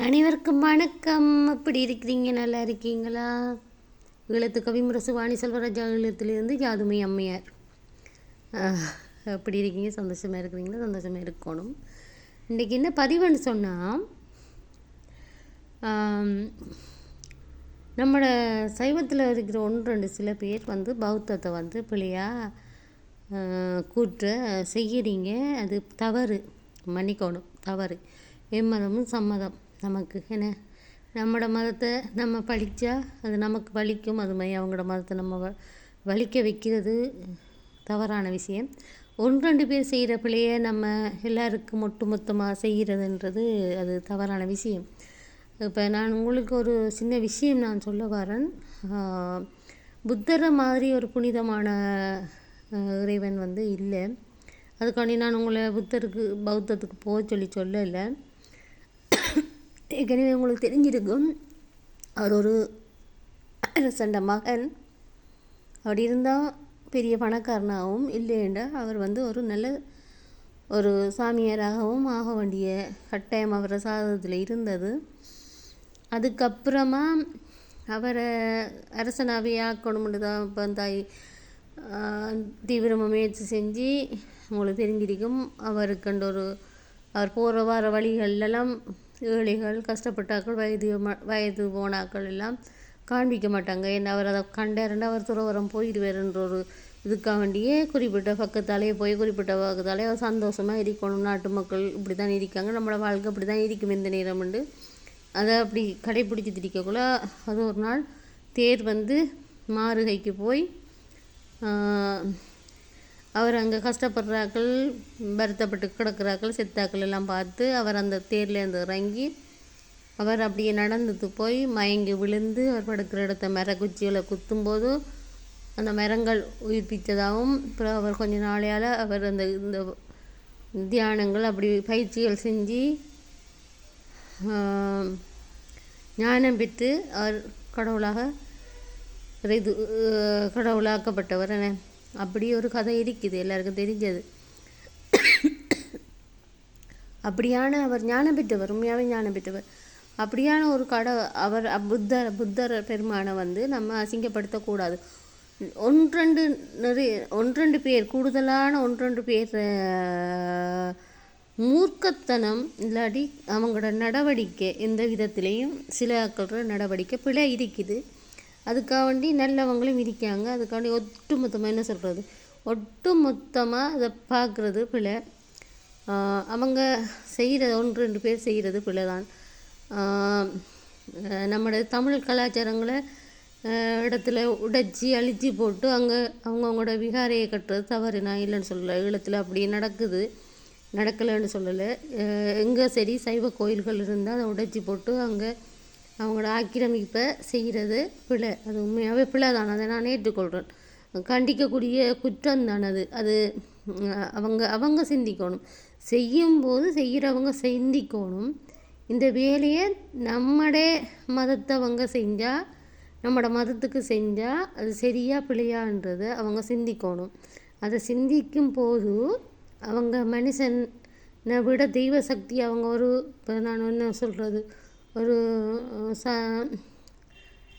அனைவருக்கும் வணக்கம். எப்படி இருக்கிறீங்க? நல்லா இருக்கீங்களா? ஈழத்து கவிமுரசு வாணி செல்வராஜா ஈழத்திலிருந்து யாதுமை அம்மையார். எப்படி இருக்கீங்க? சந்தோஷமாக இருக்கிறீங்களா? சந்தோஷமாக இருக்கணும். இன்றைக்கி என்ன பதிவுன்னு சொன்னால், நம்மளோட சைவத்தில் இருக்கிற ஒன்று சில பேர் பௌத்தத்தை பிள்ளையாக கூற்ற செய்கிறீங்க. அது தவறு, மன்னிக்கணும், தவறு. எம்மதமும் சம்மதம். நமக்கு என்ன, நம்மளோட மதத்தை நம்ம பழித்தா அது நமக்கு வலிக்கும். அது மாதிரி அவங்களோட மதத்தை நம்ம வலிக்க வைக்கிறது தவறான விஷயம். ஒன்று பேர் செய்கிற பிள்ளையை நம்ம எல்லாருக்கும் ஒட்டுமொத்தமாக செய்கிறதுன்றது அது தவறான விஷயம். இப்போ நான் உங்களுக்கு ஒரு சின்ன விஷயம் நான் சொல்ல வரேன். புத்தரை மாதிரி ஒரு புனிதமான இறைவன் இல்லை. அதுக்காண்டி நான் உங்களை பௌத்தத்துக்கு போக சொல்லலை. ஏற்கனவே உங்களுக்கு தெரிஞ்சிருக்கும், அவர் ஒரு அரசண்ட மகன். அப்படி இருந்தால் பெரிய பணக்காரனாகவும் இல்லைண்டா அவர் ஒரு நல்ல ஒரு சாமியாராகவும் ஆக வேண்டிய கட்டாயம் அவரை சாதத்தில் இருந்தது. அதுக்கப்புறமா அவரை அரசனாகவே ஆக்கணும்னு தான் இப்போ தாய் தீவிரமாக முயற்சி செஞ்சு உங்களுக்கு தெரிஞ்சிருக்கும். அவருக்கண்டு அவர் போகிற வர வழிகளெல்லாம் ஏழைகள், கஷ்டப்பட்டாக்கள், வயது போனாக்கள் எல்லாம் காண்பிக்க மாட்டாங்க. ஏன்னா அவர் அதை கண்டாருண்டா அவர் துறவரம் போயிடுவார்ன்ற ஒரு இதுக்காக வேண்டியே குறிப்பிட்ட பக்கத்தாலேயே போய் குறிப்பிட்ட பக்கத்தாலே அவர் சந்தோஷமாக இருக்கணும். நாட்டு மக்கள் இப்படி தான் இருக்காங்க, நம்மளோட வாழ்க்கை இப்படி தான் இருக்கும் இந்த நேரம் உண்டு. அதை அப்படி கடைப்பிடிச்சி திரிக்கக்குள்ள அது ஒரு நாள் தேர் மாறுகைக்கு போய் அவர் அங்கே கஷ்டப்படுறாக்கள், வருத்தப்பட்டு கிடக்கிறாக்கள், செத்தாக்கள் எல்லாம் பார்த்து அவர் அந்த தேர்லேருந்து இறங்கி அவர் அப்படியே நடந்துட்டு போய் மயங்கி விழுந்து அவர் படுக்கிற இடத்த மரக்குச்சிகளை குத்தும்போது அந்த மரங்கள் உயிர்ப்பித்ததாகவும், அப்புறம் அவர் கொஞ்ச நாளையால் அவர் இந்த தியானங்கள் அப்படி பயிற்சிகள் செஞ்சு ஞானம் பெற்று அவர் கடவுளாக்கப்பட்டவர் என அப்படி ஒரு கதை இருக்குது, எல்லாருக்கும் தெரிஞ்சது. அப்படியான அவர் ஞானம் பெற்றவர், உண்மையாகவே ஞானம் பெற்றவர். அப்படியான ஒரு அவர் புத்தர் பெருமானை நம்ம அசிங்கப்படுத்தக்கூடாது. ஒன்றெண்டு பேர் கூடுதலான ஒன்றெண்டு பேர் மூர்க்கத்தனம் இல்லாட்டி அவங்களோட நடவடிக்கை எந்த விதத்திலையும் சில ஆக்களோட நடவடிக்கை பிழை இருக்குது. அதுக்காக வேண்டி நல்லவங்களும் இருக்காங்க. அதுக்காண்டி ஒட்டுமொத்தமாக என்ன சொல்கிறது, ஒட்டுமொத்தமாக அதை பார்க்குறது பிள்ளை. அவங்க செய்கிறது ரெண்டு பேர் செய்கிறது பிள்ளை தான். நம்மளோட தமிழ் கலாச்சாரங்களை இடத்துல உடைச்சி அழிச்சி போட்டு அங்கே அவங்களோட விகாரையை கட்டுறது தவறு. நான் இல்லைன்னு சொல்லலை, ஈழத்தில் அப்படி நடக்கலைன்னு சொல்லலை. எங்கே சரி சைவ கோயில்கள் இருந்தால் அதை உடைச்சி போட்டு அங்கே அவங்களோட ஆக்கிரமிப்பை செய்கிறது பிழை. அது உண்மையாகவே பிழை தான், அதை நான் ஏற்றுக்கொள்கிறேன். கண்டிக்கக்கூடிய குற்றம் தான் அது. அது அவங்க சிந்திக்கணும். செய்யும்போது செய்கிறவங்க சிந்திக்கணும். இந்த வேலையை நம்மட மதத்தை அவங்க செஞ்சால், நம்மளோட மதத்துக்கு செஞ்சால் அது சரியா பிழையான்றதை அவங்க சிந்திக்கணும். அதை சிந்திக்கும் போது அவங்க மனுஷனை விட தெய்வ சக்தி அவங்க இப்போ நான் என்ன சொல்கிறது,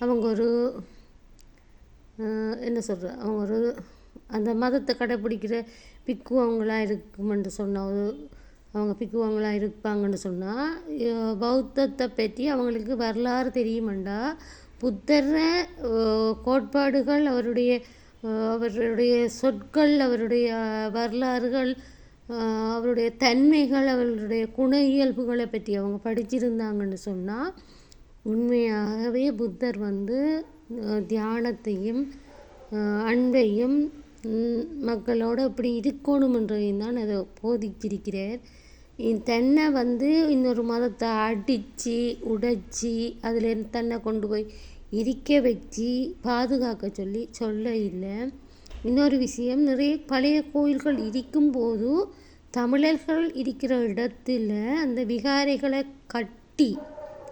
அவங்க என்ன சொல்கிற அவங்க அந்த மதத்தை கடைப்பிடிக்கிற பிக்குவங்களாக இருக்குமென்று சொன்னால், அவங்க பிக்குவங்களாக இருப்பாங்கன்னு சொன்னால், பௌத்தத்தை பற்றி அவங்களுக்கு வரலாறு தெரியுமெண்டா, புத்தர கோட்பாடுகள், அவருடைய சொற்கள், அவருடைய வரலாறுகள், அவருடைய தன்மைகள், அவர்களுடைய குண இயல்புகளை பற்றி அவங்க படிச்சிருந்தாங்கன்னு சொன்னால், உண்மையாகவே புத்தர் தியானத்தையும் அன்பையும் மக்களோட இப்படி இருக்கணுமென்றையும் தான் அதை போதிச்சிருக்கிறார். தன்னை இன்னொரு மதத்தை அடித்து உடைச்சி அதில் தன்னை கொண்டு போய் இருக்க வச்சு பாதுகாக்க சொல்ல இல்லை. இன்னொரு விஷயம், நிறைய பழைய கோயில்கள் இருக்கும்போது தமிழர்கள் இருக்கிற இடத்துல அந்த விகாரைகளை கட்டி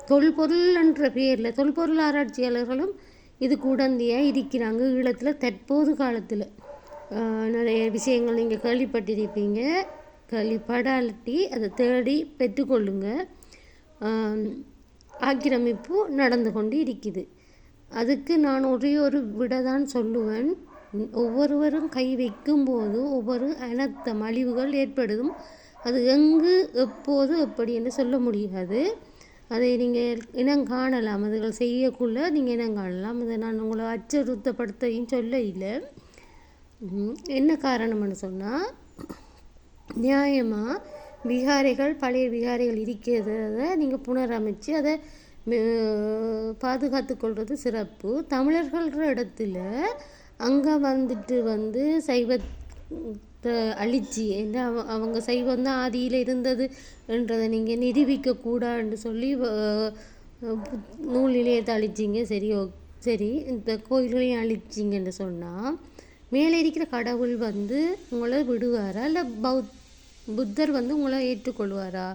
தொல்பொருள் என்ற பேரில் தொல்பொருள் ஆராய்ச்சியாளர்களும் இதுக்கு உடந்தையாக இருக்கிறாங்க. ஈழத்தில் தற்போது காலத்தில் நிறைய விஷயங்கள் நீங்கள் கேள்விப்பட்டிருப்பீங்க. கேள்விப்படாட்டி அதை தேடி பெற்றுக்கொள்ளுங்க. ஆக்கிரமிப்பு நடந்து கொண்டு இருக்குது. அதுக்கு நான் ஒரே ஒரு விட தான் சொல்லுவேன். ஒவ்வொருவரும் கை வைக்கும்போது ஒவ்வொரு அனர்த்தம் அழிவுகள் ஏற்படுதும். அது எங்கு எப்போது எப்படி என்று சொல்ல முடியாது. அதை நீங்கள் இனம் காணலாம். அதுகள் செய்யக்குள்ள நீங்கள் இனம் காணலாம். அதை நான் உங்களை அச்சுறுத்தப்படுத்தையும் சொல்ல இல்லை. என்ன காரணம்னு சொன்னால், நியாயமாக விகாரைகள் பழைய விகாரைகள் இருக்கிறத நீங்கள் புனரமைச்சு அதை பாதுகாத்து கொள்வது சிறப்பு. தமிழர்கள்ன்ற இடத்துல அங்கே வந்துட்டு சைவத்தை அழிச்சு என்ன அவங்க சைவம் தான் ஆதியில் இருந்தது என்றதை நீங்கள் நிரூபிக்கக்கூடாதுன்னு சொல்லி நூல் நிலையத்தை அழிச்சிங்க. சரி இந்த கோயில்களையும் அழிச்சிங்கன்னு சொன்னால் மேலே இருக்கிற கடவுள் உங்களை விடுவாரா? இல்லை புத்தர் உங்களை ஏற்றுக்கொள்வாரா?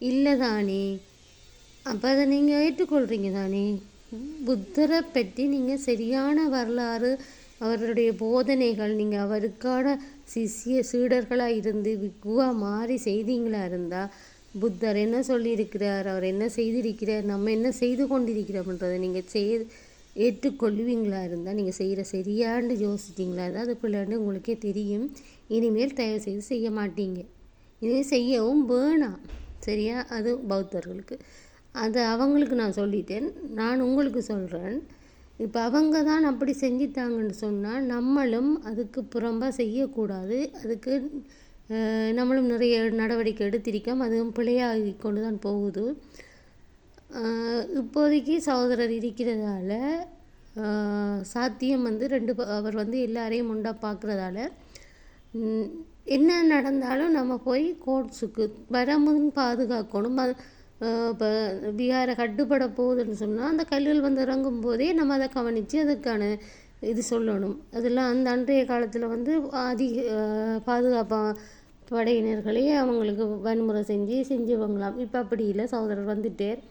இல்லை தானே. அப்போ அதை நீங்கள் ஏற்றுக்கொள்கிறீங்க தானே. புத்தரை பற்றி நீங்கள் சரியான வரலாறு, அவருடைய போதனைகள், நீங்கள் அவருக்கான சீடர்களாக இருந்து விக்குவாக மாறி செய்தீங்களா இருந்தால், புத்தர் என்ன சொல்லியிருக்கிறார், அவர் என்ன செய்திருக்கிறார், நம்ம என்ன செய்து கொண்டிருக்கிறோம்ன்றதை நீங்கள் ஏற்றுக்கொள்வீங்களா இருந்தால், நீங்கள் செய்கிற சரியான்னு யோசிச்சிங்களா இருந்தால் அது பிள்ளைன்னு உங்களுக்கே தெரியும். இனிமேல் தயவு செய்து செய்ய மாட்டீங்க. இனிமேல் செய்யவும் வேணாம். சரியா? அது பௌத்தர்களுக்கு. அது அவங்களுக்கு நான் சொல்லிட்டேன். நான் உங்களுக்கு சொல்கிறேன். இப்போ அவங்க தான் அப்படி செஞ்சிட்டாங்கன்னு சொன்னால் நம்மளும் அதுக்கு புறம்பாக செய்யக்கூடாது. அதுக்கு நம்மளும் நிறைய நடவடிக்கை எடுத்திருக்கோம். அதுவும் பிழையாகி கொண்டு தான் போகுது. இப்போதைக்கு சகோதரர் இருக்கிறதால சாத்தியம் அவர் எல்லாரையும் உண்டா பார்க்குறதால என்ன நடந்தாலும் நம்ம போய் கோர்ட்ஸுக்கு வரமுன் பாதுகாக்கணும். இப்போ விகாரை கட்டுப்பட போகுதுன்னு சொன்னால் அந்த கல்லுகள் இறங்கும் போதே நம்ம அதை கவனித்து அதுக்கான இது சொல்லணும். அதெல்லாம் அன்றைய காலத்தில் அதிக பாதுகாப்பாக படையினர்களே அவங்களுக்கு வன்முறை செஞ்சவங்களாம். இப்போ அப்படி இல்லை. சகோதரர் வந்துட்டார்.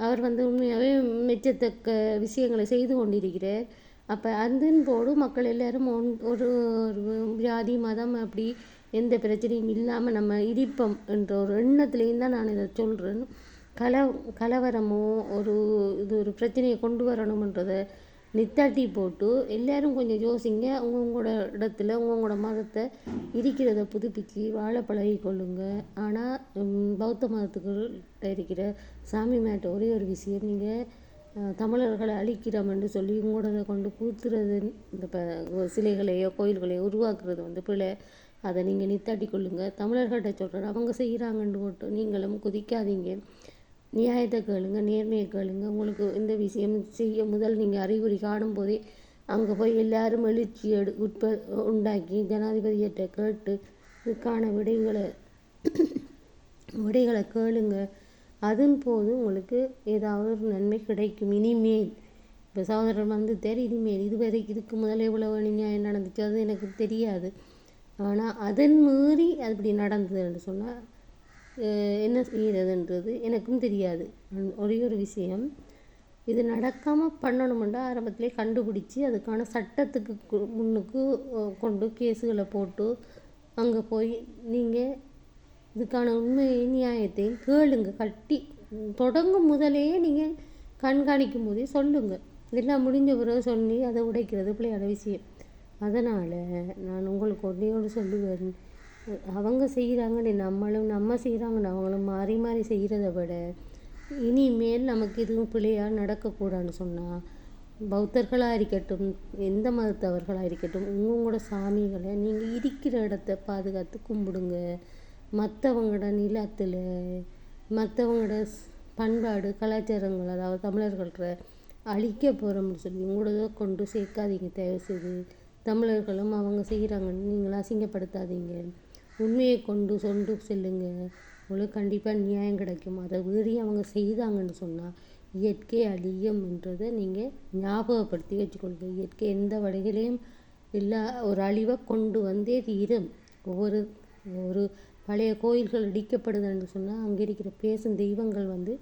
அவர் உண்மையாகவே மெச்சத்தக்க விஷயங்களை செய்து கொண்டிருக்கிறார். அப்போ அதன் போது மக்கள் எல்லோரும் ஒரு ஜாதி மதம் அப்படி எந்த பிரச்சனையும் இல்லாமல் நம்ம இருப்போம் என்ற ஒரு எண்ணத்துலேயும் தான் நான் இதை சொல்கிறேன். கலவரமோ ஒரு பிரச்சனையை கொண்டு வரணுன்றதை நித்தாட்டி போட்டு எல்லோரும் கொஞ்சம் யோசிங்க. உங்களோட இடத்துல உங்களோட மதத்தை இருக்கிறத புதுப்பிச்சு வாழ பழகி கொள்ளுங்க. ஆனால் பௌத்த மதத்துக்கிட்ட இருக்கிற சாமி மேட்ட ஒரே ஒரு விஷயம், நீங்கள் தமிழர்களை அழிக்கிறோம்னு சொல்லி உங்களோட கொண்டு பூத்துறது, இந்த சிலைகளையோ கோயில்களையோ உருவாக்குறது பிள்ளை. அதை நீங்கள் நித்தாட்டி கொள்ளுங்க. தமிழர்கள்ட்ட சொல்கிறேன், அவங்க செய்கிறாங்கன்னு போட்டு நீங்களும் குதிக்காதீங்க. நியாயத்தை கேளுங்க, நேர்மையை கேளுங்க. உங்களுக்கு இந்த விஷயம் செய்ய முதல் நீங்கள் அறிகுறி காணும்போதே அங்கே போய் எல்லாரும் எழுச்சி உண்டாக்கி ஜனாதிபதியிட்ட கேட்டு இதுக்கான விடைகளை கேளுங்க. அதன் போது உங்களுக்கு ஏதாவது ஒரு நன்மை கிடைக்கும். இனிமேல் இப்போ சகோதரர் இனிமேல் இதுக்கு முதல்ல எவ்வளோ நியாயம் நடந்துச்சு அது எனக்கு தெரியாது. ஆனால் அதன் மீறி அப்படி நடந்ததுன்னு சொன்னால் என்ன செய்கிறதுன்றது எனக்கும் தெரியாது. ஒரே ஒரு விஷயம், இது நடக்காமல் பண்ணணுமெண்டா ஆரம்பத்திலே கண்டுபிடிச்சி அதுக்கான சட்டத்துக்கு முன்னுக்கு கொண்டு கேஸுகளை போட்டு அங்கே போய் நீங்கள் இதுக்கான உண்மை நியாயத்தையும் கேளுங்க. தொடங்கும் முதலேயே நீங்கள் கண்காணிக்கும் போதே சொல்லுங்கள். இதெல்லாம் முடிஞ்ச பிறகு சொல்லி அதை உடைக்கிறது பிள்ளையோட விஷயம். அதனால் நான் உங்களுக்கு ஒன்றையோடு சொல்லுவேன், அவங்க செய்கிறாங்கன்னு நம்ம செய்கிறாங்கன்னு அவங்களும் மாறி மாறி செய்கிறத விட இனிமேல் நமக்கு எதுவும் பிள்ளையாக நடக்கக்கூடாதுன்னு சொன்னால், பௌத்தர்களாக இருக்கட்டும் எந்த மதத்தவர்களாக இருக்கட்டும், உங்களோட சாமிகளை நீங்கள் இருக்கிற இடத்த பாதுகாத்து கும்பிடுங்க. மற்றவங்களோட நிலத்தில் மற்றவங்களோட பண்பாடு கலாச்சாரங்கள், அதாவது தமிழர்கள அழிக்க போகிறோம்னு சொல்லி உங்களோட கொண்டு சேர்க்காதீங்க. தயவு செய்து தமிழர்களும் அவங்க செய்கிறாங்கன்னு நீங்களும் அசிங்கப்படுத்தாதீங்க. உண்மையை கொண்டு செல்லுங்க. உங்களுக்கு கண்டிப்பாக நியாயம் கிடைக்கும். அதை மீறி அவங்க செய்தாங்கன்னு சொன்னால் இயற்கை அழியும்ன்றதை நீங்கள் ஞாபகப்படுத்தி வச்சுக்கொள்ளுங்க. இயற்கை எந்த வழிகளையும் ஒரு அழிவை கொண்டு வந்தே தீரும். ஒரு பழைய கோயில்கள் இடிக்கப்படுதுன்னு சொன்னால் அங்கே இருக்கிற பேசும் தெய்வங்கள்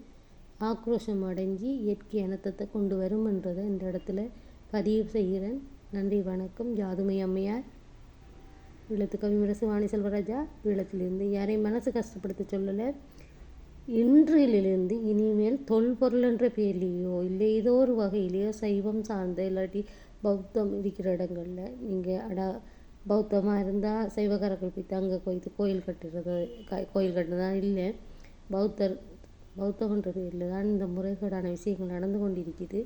ஆக்ரோஷம் அடைஞ்சி இயற்கை அனர்த்தத்தை கொண்டு வரும்ன்றதை இந்த இடத்துல பதிவு செய்கிறேன். நன்றி, வணக்கம். ஜாதுமை அம்மையார், ஈழத்து கவிமரசு வாணி செல்வராஜா, ஈழத்திலிருந்து. யாரையும் மனசு கஷ்டப்படுத்த சொல்லலை. இன்றிலிருந்து இனிமேல் தொல்பொருள் என்ற பேர்லேயோ இல்லை ஏதோ ஒரு வகையிலையோ சைவம் சார்ந்த இல்லாட்டி பௌத்தம் இருக்கிற இடங்களில் நீங்கள் பௌத்தமாக இருந்தால் சைவக்காரர்கள் போய் அங்கே போய்த்து கோயில் கட்டுறது கோயில் கட்டுறதான் இல்லை, பௌத்தம்ன்ற பேரில் தான் இந்த முறைகேடான விஷயங்கள் நடந்து கொண்டிருக்குது.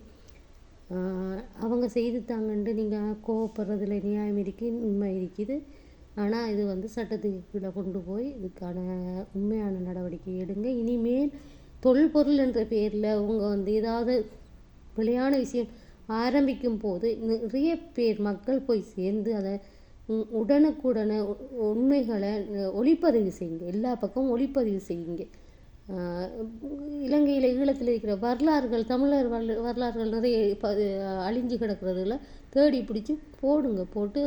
அவங்க செய்துட்டாங்கன்ட்டு நீங்கள் கோவப்படுறதுல நியாயம் இருக்குது, உண்மை இருக்குது. ஆனால் இது சட்டத்துக்கு கீழே கொண்டு போய் இதுக்கான உண்மையான நடவடிக்கை எடுங்க. இனிமேல் தொல்பொருள் என்ற பேரில் அவங்க ஏதாவது பிழையான விஷயம் ஆரம்பிக்கும் போது நிறைய பேர் மக்கள் போய் சேர்ந்து அதை உடனுக்குடனே உண்மைகளை ஒளிப்பதிவு செய்யுங்க. எல்லா பக்கமும் ஒளிப்பதிவு செய்யுங்க. இலங்கையில் ஈழத்தில் இருக்கிற வரலாறுகள், தமிழர் வரலாறுகள் நிறைய அழிஞ்சு கிடக்கிறதுல தேடி பிடிச்சி போடுங்க. போட்டு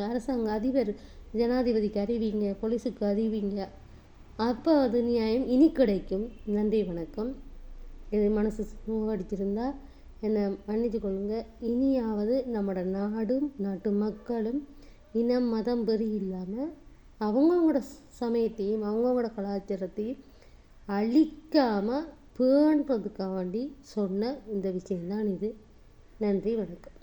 அரசாங்க அதிபர் ஜனாதிபதிக்கு அறிவிங்க, போலீஸுக்கு அறிவிங்க. அப்போ அது நியாயம் இனி கிடைக்கும். நன்றி, வணக்கம். இது மனசு அடிச்சிருந்தா என்னை மன்னித்து கொள்ளுங்க. இனியாவது நம்மளோட நாடும் நாட்டு மக்களும் இனம் மதம் வெறி இல்லாமல் அவங்கவுங்களோட சமயத்தையும் அவங்கவுங்களோட கலாச்சாரத்தையும் அழிக்காமல் பேணுறதுக்காக வேண்டி சொன்ன இந்த விஷயம்தான் இது. நன்றி, வணக்கம்.